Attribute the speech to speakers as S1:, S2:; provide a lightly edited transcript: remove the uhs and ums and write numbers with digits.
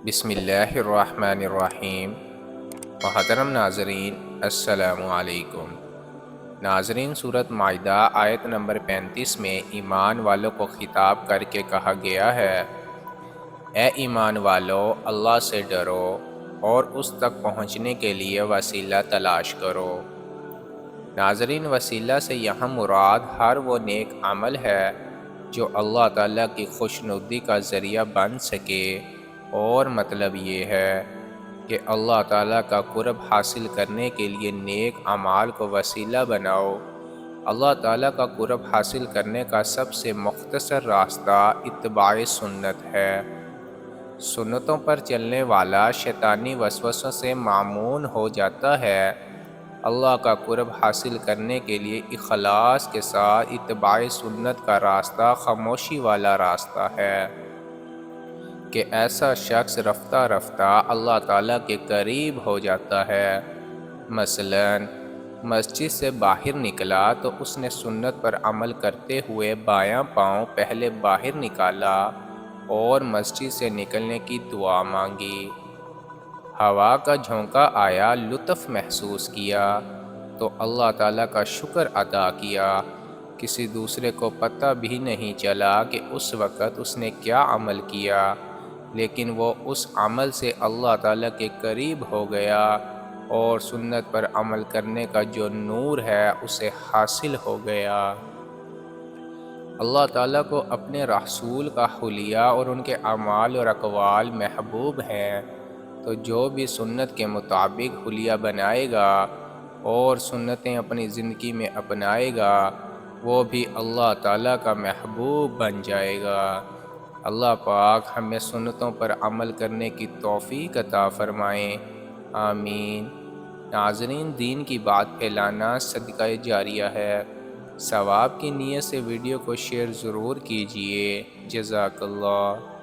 S1: بسم اللہ الرحمن الرحیم۔ محترم ناظرین، السلام علیکم۔ ناظرین، سورۃ مائدہ آیت نمبر 35 میں ایمان والوں کو خطاب کر کے کہا گیا ہے، اے ایمان والو، اللہ سے ڈرو اور اس تک پہنچنے کے لیے وسیلہ تلاش کرو۔ ناظرین، وسیلہ سے یہاں مراد ہر وہ نیک عمل ہے جو اللہ تعالیٰ کی خوشنودی کا ذریعہ بن سکے، اور مطلب یہ ہے کہ اللہ تعالیٰ کا قرب حاصل کرنے کے لیے نیک اعمال کو وسیلہ بناؤ۔ اللہ تعالیٰ کا قرب حاصل کرنے کا سب سے مختصر راستہ اتباع سنت ہے۔ سنتوں پر چلنے والا شیطانی وسوسوں سے معمون ہو جاتا ہے۔ اللہ کا قرب حاصل کرنے کے لیے اخلاص کے ساتھ اتباع سنت کا راستہ خاموشی والا راستہ ہے کہ ایسا شخص رفتہ رفتہ اللہ تعالیٰ کے قریب ہو جاتا ہے۔ مثلاً مسجد سے باہر نکلا تو اس نے سنت پر عمل کرتے ہوئے بایاں پاؤں پہلے باہر نکالا اور مسجد سے نکلنے کی دعا مانگی۔ ہوا کا جھونکا آیا، لطف محسوس کیا تو اللہ تعالیٰ کا شکر ادا کیا۔ کسی دوسرے کو پتہ بھی نہیں چلا کہ اس وقت اس نے کیا عمل کیا، لیکن وہ اس عمل سے اللہ تعالیٰ کے قریب ہو گیا اور سنت پر عمل کرنے کا جو نور ہے اسے حاصل ہو گیا۔ اللہ تعالیٰ کو اپنے رسول کا حلیہ اور ان کے اعمال اور اقوال محبوب ہیں، تو جو بھی سنت کے مطابق حلیہ بنائے گا اور سنتیں اپنی زندگی میں اپنائے گا، وہ بھی اللہ تعالیٰ کا محبوب بن جائے گا۔ اللہ پاک ہمیں سنتوں پر عمل کرنے کی توفیق عطا فرمائیں، آمین۔ ناظرین، دین کی بات پھیلانا صدقہ جاریہ ہے۔ ثواب کی نیت سے ویڈیو کو شیئر ضرور کیجیے۔ جزاک اللہ۔